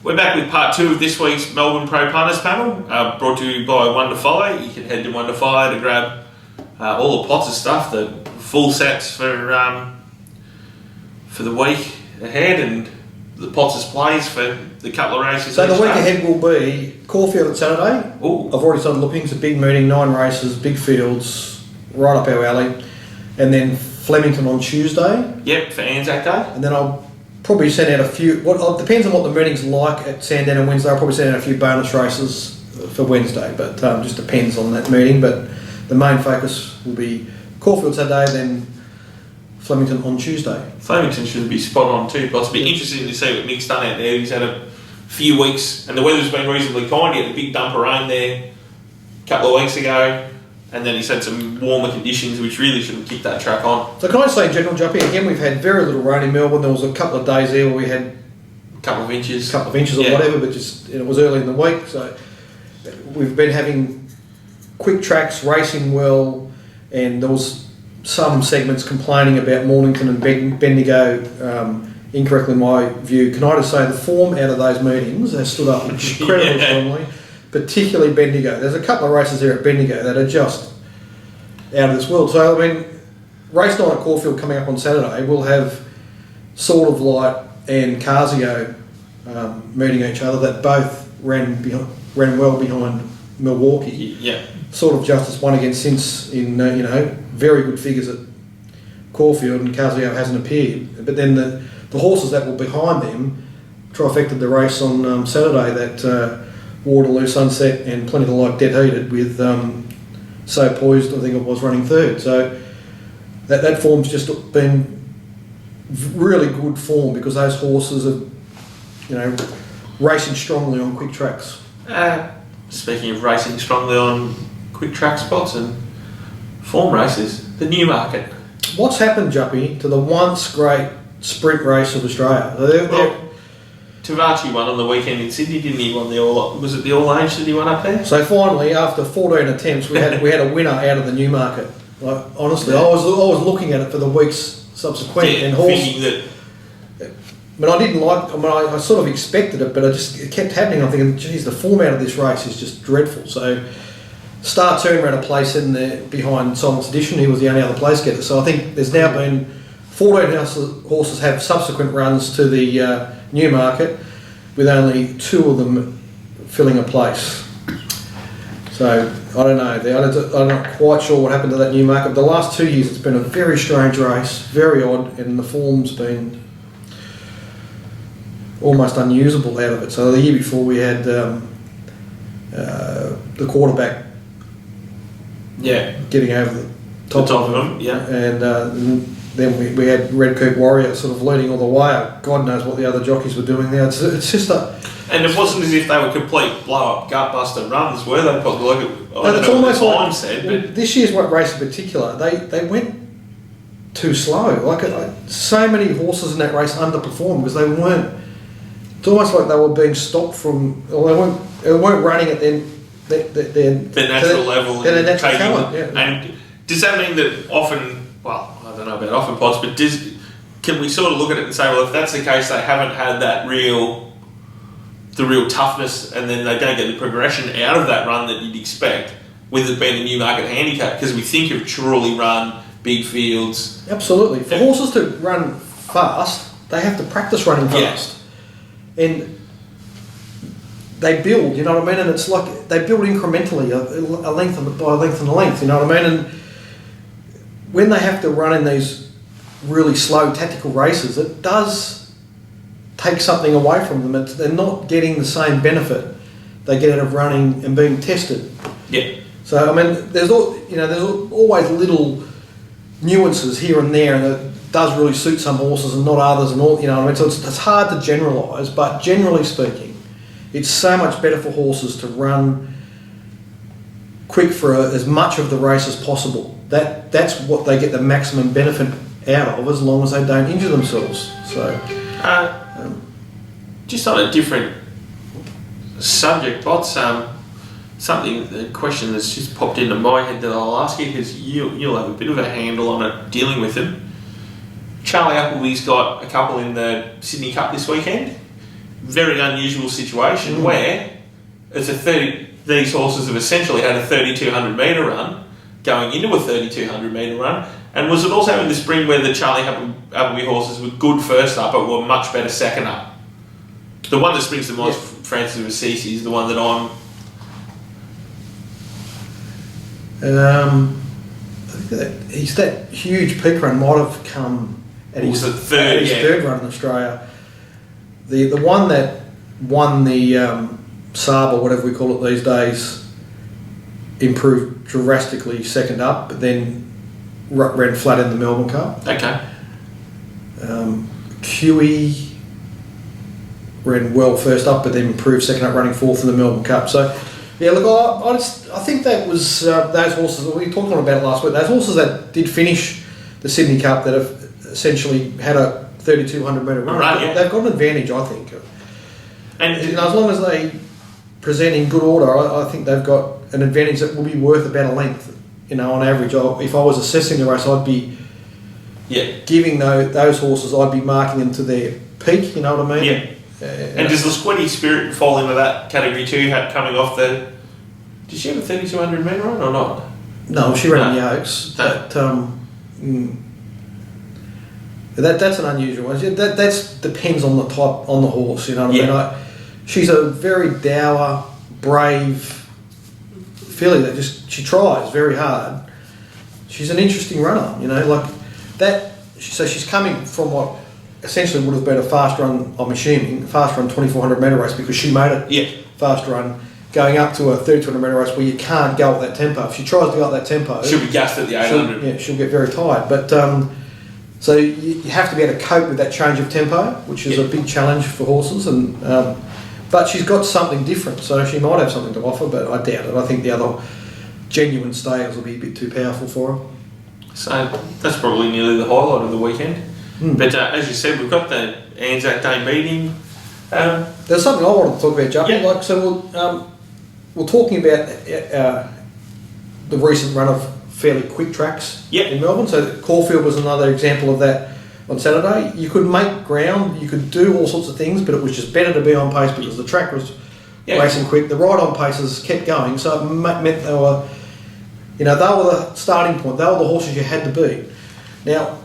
We're back with part 2 of this week's Melbourne Pro Punters panel, brought to you by One to Follow. You can head to One to Follow to grab all the Punters stuff, the full sets for the week ahead, and the Punters plays for the couple of races. So the week ahead will be Caulfield at Saturday. Ooh. I've already started looking. It's a big meeting, 9 races, big fields, right up our alley. And then Flemington on Tuesday. Yep, for Anzac Day. And then I'll probably send out a few. It depends on what the meeting's like at Sandown on Wednesday. I'll probably send out a few bonus races for Wednesday, but just depends on that meeting. But the main focus will be Caulfield Saturday, then Flemington on Tuesday. Flemington should be spot on too, but it'll be interesting to see what Nick's done out there. He's had a few weeks, and the weather's been reasonably kind. He had a big dump of rain there a couple of weeks ago, and then he's had some warmer conditions, which really should have kicked that track on. So can I say in general, Juppy, again, we've had very little rain in Melbourne. There was a couple of days there where we had A couple of inches or whatever, but just it was early in the week. So we've been having quick tracks, racing well, and there was some segments complaining about Mornington and Bendigo, incorrectly in my view. Can I just say the form out of those meetings has stood up incredibly strongly, particularly Bendigo. There's a couple of races there at Bendigo that are just out of this world. So, I mean, race 9 at Caulfield coming up on Saturday, we'll have Sort of Light and Casio meeting each other that both ran well behind Milwaukee. Yeah. Sort of Justice won against Since in, very good figures at Caulfield, and Casio hasn't appeared. But then the horses that were behind them trifected the race on Saturday, that Waterloo, Sunset and Plenty to Like dead heated with So Poised, I think it was, running third. So that form's just been really good form because those horses are, racing strongly on quick tracks. Speaking of racing strongly on quick track spots and form races, the Newmarket. What's happened, Juppy, to the once great sprint race of Australia? Tavachi won on the weekend in Sydney, didn't he? Was it the All Age that he won up there? So finally, after 14 attempts, we had a winner out of the Newmarket. Like, honestly, I was looking at it for the weeks subsequent, and thinking that. But I didn't like. I sort of expected it, but it kept happening. I'm thinking, geez, the format of this race is just dreadful. So Star Turner had a place in there behind Silence Edition. He was the only other place getter. So I think there's now been 14 horses have subsequent runs to the Newmarket, with only 2 of them filling a place. So I don't know. I'm not quite sure what happened to that Newmarket. The last 2 years, it's been a very strange race, very odd, and the form's been almost unusable out of it. So the year before we had the quarterback getting over the top of them, and then we had Red Coop Warrior sort of leading all the way. God knows what the other jockeys were doing there. It's just and it wasn't as if they were complete blow-up, gut-buster runs, were they? Probably. It's almost like said, this year's race in particular, they went too slow. Like so many horses in that race underperformed because they weren't. It's almost like they were being stopped from, or they weren't running at their natural level, their natural talent. Yeah. And does that mean that often? Well, I don't know about often pots, but can we sort of look at it and say, well, if that's the case, they haven't had the real toughness, and then they don't get the progression out of that run that you'd expect with it being a Newmarket handicap, because we think of truly run big fields. Absolutely. For horses to run fast, they have to practice running fast. And they build, you know what I mean? And it's like they build incrementally, a length by a length and a length, you know what I mean? And when they have to run in these really slow tactical races, it does take something away from them. They're not getting the same benefit they get out of running and being tested. Yeah. So I mean, there's always little nuances here and there, and it does really suit some horses and not others, and all, you know what I mean. So it's hard to generalise, but generally speaking, it's so much better for horses to run quick for as much of the race as possible. That's what they get the maximum benefit out of, as long as they don't injure themselves. So, just on a different subject, Bots, a question that's just popped into my head that I'll ask you, because you'll have a bit of a handle on it dealing with them. Charlie Appleby's got a couple in the Sydney Cup this weekend. very unusual situation where it's these horses have essentially had a 3,200 metre run going into a 3,200 metre run. And was it also in the spring where the Charlie Appleby horses were good first up but were much better second up? The one that springs to mind, Francis of Assisi, is the one that I'm... I think that huge peak run might have come at his third run in Australia. The one that won the Saab, or whatever we call it these days, improved drastically second up, but then ran flat in the Melbourne Cup. Okay. QE ran well first up, but then improved second up, running fourth in the Melbourne Cup. So, yeah, look, I think that was those horses, we talked about it last week, those horses that did finish the Sydney Cup that have essentially had a 3,200 metre run, they've got an advantage, I think. And as long as they present in good order, I think they've got an advantage that will be worth about a length. On average, if I was assessing the race, I'd be giving those horses, I'd be marking them to their peak, you know what I mean? Yeah. And does the Squiddy Spirit fall into that category too, coming off the... Did she have a 3,200 metre run or not? No, she ran the Oaks. That's an unusual one. That depends on the type, on the horse, you know what I mean? She's a very dour, brave filly that she tries very hard. She's an interesting runner, like that. So she's coming from what essentially would have been a fast run, I'm assuming, a fast run 2,400 metre race, because she made it fast run, going up to a 3,200 metre race where you can't go at that tempo. If she tries to go at that tempo, she'll be gassed at the 800. She'll get very tired. But so you have to be able to cope with that change of tempo, which is a big challenge for horses. And but she's got something different, so she might have something to offer. But I doubt it. I think the other genuine stayers will be a bit too powerful for her. So that's probably nearly the highlight of the weekend. But as you said, we've got the Anzac Day meeting. There's something I wanted to talk about, Juppie. We're talking about the recent run of fairly quick tracks in Melbourne. So Caulfield was another example of that on Saturday. You could make ground, you could do all sorts of things, but it was just better to be on pace because the track was racing quick. The ride-on paces kept going, so it meant they were, they were the starting point. They were the horses you had to beat. Now,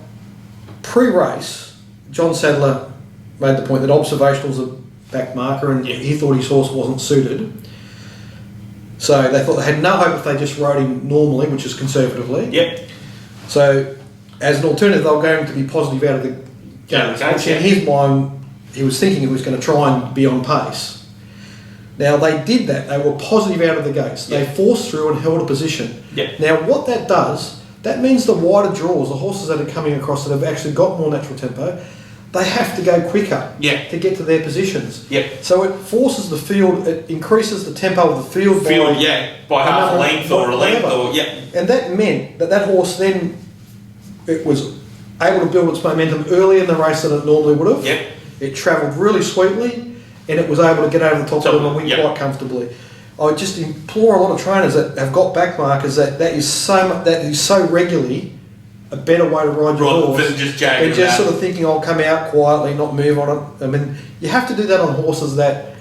pre-race, John Sadler made the point that observational's a back marker, and he thought his horse wasn't suited. So they thought they had no hope if they just rode him normally, which is conservatively. Yep. So as an alternative, they were going to be positive out of the gates. In his mind, he was thinking he was going to try and be on pace. Now they did that. They were positive out of the gates. They forced through and held a position. Now what that does, that means the wider draws, the horses that are coming across that have actually got more natural tempo, they have to go quicker to get to their positions. So it forces the field, it increases the tempo of the field by half a length or a length. And that meant that horse then, it was able to build its momentum earlier in the race than it normally would have. It travelled really sweetly, and it was able to get over the top of them and win quite comfortably. I would just implore a lot of trainers that have got back markers that is so regularly a better way to ride your horse than just sort of thinking I'll come out quietly, not move on it. I mean, you have to do that on horses that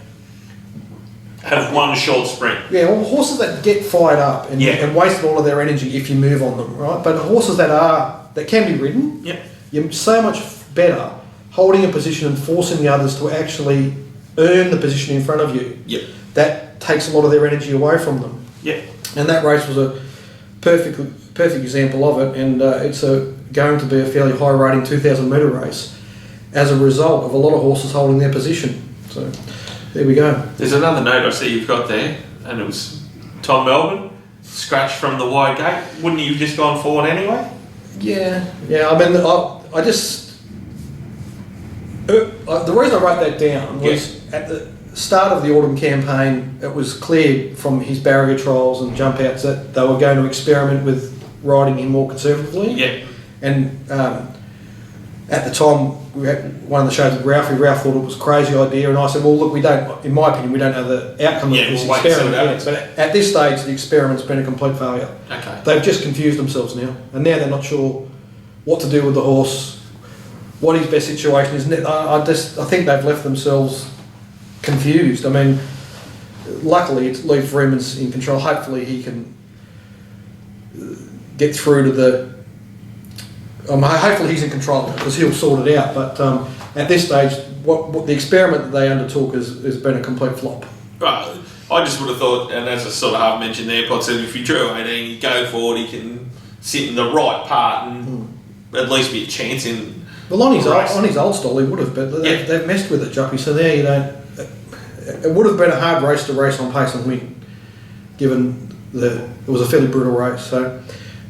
have one short sprint. Or horses that get fired up and wasted all of their energy if you move on them, right? But horses that can be ridden, you're so much better holding a position and forcing the others to actually earn the position in front of you. That takes a lot of their energy away from them. And that race was a perfect example of it, and it's going to be a fairly high rating 2,000 metre race as a result of a lot of horses holding their position. So there we go. There's another note I see you've got there, and it was Tom Melbourne, scratch from the wide gate. Wouldn't you have just gone forward anyway? Yeah. I mean, I just... the reason I wrote that down was at the start of the autumn campaign, it was clear from his barrier trials and jump outs that they were going to experiment with riding him more conservatively. And at the time, we had one of the shows with Ralphie. Ralph thought it was a crazy idea, and I said, well, look, in my opinion, we don't know the outcome of this experiment yet. But at this stage, the experiment's been a complete failure. They've just confused themselves now, and now they're not sure what to do with the horse, what his best situation is. I think they've left themselves confused. I mean, luckily it's Lee Freeman's in control. Hopefully he can get through to the. Hopefully he's in control because he'll sort it out. But at this stage, what the experiment that they undertook has been a complete flop. Right. I just would have thought, and as I sort of half mentioned there, Pot said if you drew 18, you go forward, he can sit in the right part and at least be a chance in. Well, on his old stall, he would have, but they've messed with it, Juppy. So there you don't. It would have been a hard race to race on pace and win, given it was a fairly brutal race. So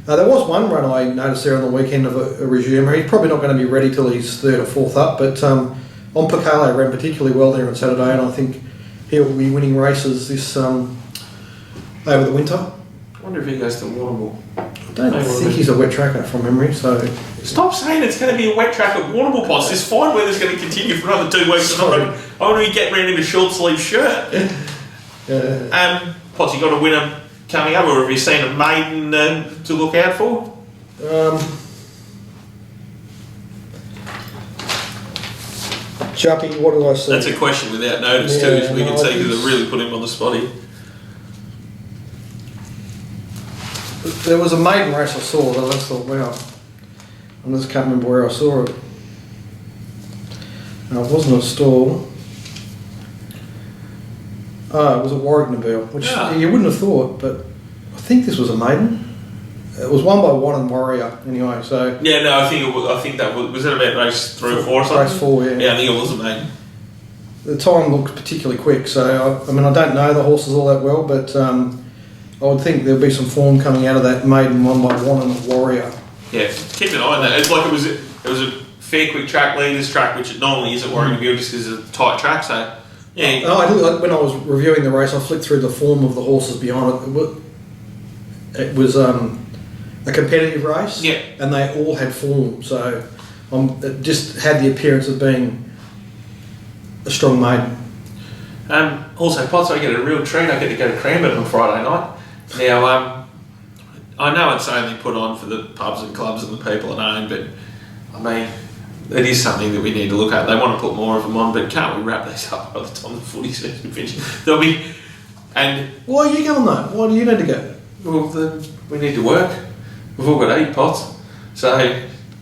there was one run I noticed there on the weekend of a resumer. He's probably not going to be ready till he's third or fourth up, but on Picale ran particularly well there on Saturday, and I think he'll be winning races this over the winter. I wonder if he goes to Warrnambool. I don't think he's a wet tracker from memory, so. Stop saying it's going to be a wet track at Warrnambool, Pots. This fine weather's going to continue for another 2 weeks. I want to get round in a short sleeve shirt. Pots, you got a winner coming up, or have you seen a maiden to look out for? Juppy, what did I say? That's a question without notice too, as we can see, because it really put him on the spot here. There was a maiden race I saw that I just thought, wow, I just can't remember where I saw it. No, it wasn't a stall. Oh, it was at Warrignaville, which you wouldn't have thought, but I think this was a maiden. It was won by One and Warrior, anyway. So yeah, no, I think that was it about race 3 or 4 or something. Race 4, yeah. Yeah, I think it was a maiden. The time looked particularly quick, so I mean I don't know the horses all that well, but I would think there'd be some form coming out of that maiden won by One and Warrior. Yeah, keep an eye on that. It's like it was a fair quick track, leaders track, which it normally is at Warrignaville just because it's a tight track. So yeah. When I was reviewing the race, I flicked through the form of the horses behind it. It was a competitive race, and they all had form. So it just had the appearance of being a strong maiden. Also, Potts, I get a real treat. I get to go to Cranbourne on Friday night. Now, I know it's only put on for the pubs and clubs and the people at home, but I mean, it is something that we need to look at. They want to put more of them on, but can't we wrap these up by the time the footy season finishes? There'll be, and why are you going though? Why do you need to go? Well, we need to work. We've all got to eat, Pots. So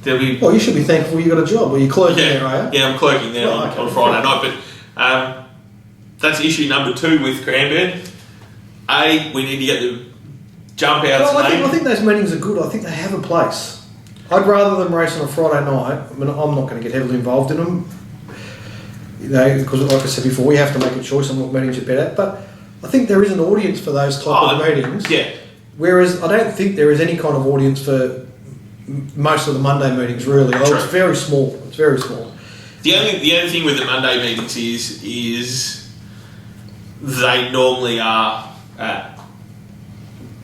there'll be. Well, you should be thankful you got a job. Are you clerking there, are you? Yeah, I'm clerking there on Friday night. But that's issue number 2 with Cranbourne. We need to get the jump outs. Well, I think those meetings are good. I think they have a place. I'd rather them race on a Friday night. I mean, I'm not going to get heavily involved in them, because like I said before, we have to make a choice on what meetings you're better at. But I think there is an audience for those type of meetings. Yeah. Whereas I don't think there is any kind of audience for most of the Monday meetings, really. It's very small. It's very small. The only thing with the Monday meetings is they normally are at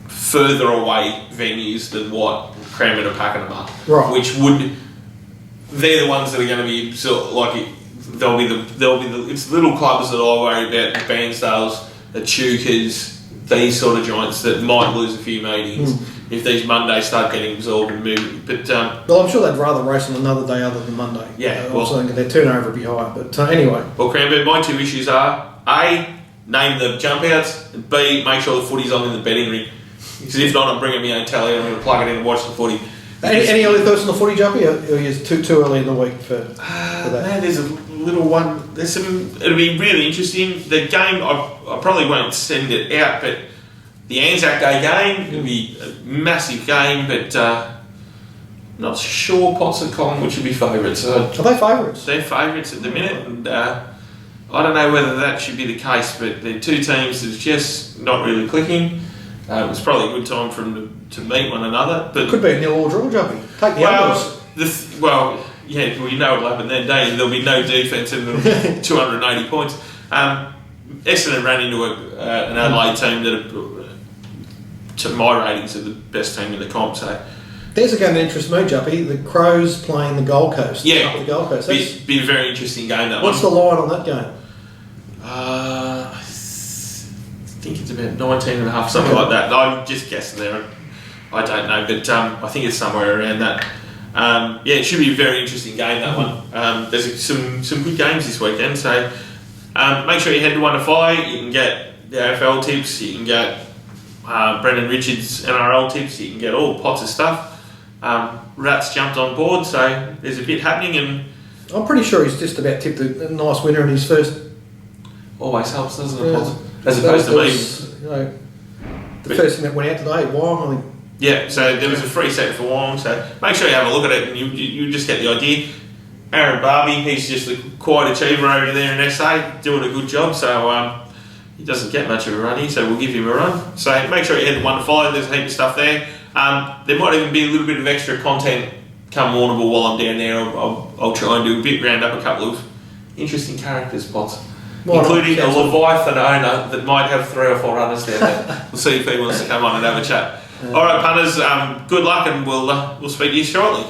further away venues than what Cranbourne and Pakenham are. Right. They're the ones that are going to be sort of like there'll be the it's little clubs that I worry about, the Bairnsdales, the Chukas, these sort of giants that might lose a few meetings if these Mondays start getting absorbed and moved. But well, I'm sure they'd rather race on another day other than Monday. Yeah, their turnover would be higher. But anyway. Well, Cranbourne, my 2 issues are A, name the jump outs, and B, make sure the footy's on in the betting ring. Because if not, I'm bringing my own tally and I'm going to plug it in and watch the footy. Any early thoughts on the footy, Jumpy, or is it too early in the week for that? Man, there's a little one. It'll be really interesting. The game, I probably won't send it out, but the Anzac Day game, it'll be a massive game, but not sure Potts and Collingwood should be favourites. Are they favourites? They're favourites at the minute, and I don't know whether that should be the case, but they're 2 teams that's just not really clicking. It's probably a good time for them to meet one another. But could be a nil or draw, Jumpy. Take the others. You know what'll happen then, don't you? There'll be no defence and it'll be 280 points. Essendon ran into an Adelaide team that, to my ratings, are the best team in the comp. So there's a game that interests me, Juppy. The Crows playing the Gold Coast. Yeah, the Gold Coast. Be a very interesting game. What's the line on that game? I think it's about 19.5, something like that. I'm just guessing there. I don't know, but I think it's somewhere around that. It should be a very interesting game, that one. There's some good games this weekend, so Make sure you head to One to Fly. You can get the AFL tips. You can get Brendan Richards' NRL tips. You can get all pots of stuff. Rat's jumped on board, so there's a bit happening, and I'm pretty sure he's just about tipped a nice winner in his first. Always helps, doesn't it? As opposed to me. You know, the first thing that went out today, Wong, I think. Yeah, so there was a free set for Wong, so make sure you have a look at it and you just get the idea. Aaron Barbie, he's just a quiet achiever over there in SA, doing a good job, so he doesn't get much of a runny, so we'll give him a run. So make sure you head to One to Fly, there's a heap of stuff there. There might even be a little bit of extra content come Warrnambool while I'm down there. I'll try and do a bit, round up a couple of interesting characters, Pots. Including a Leviathan owner that might have 3 or 4 runners there. We'll see if he wants to come on and have a chat. Alright, punters, good luck, and we'll speak to you shortly.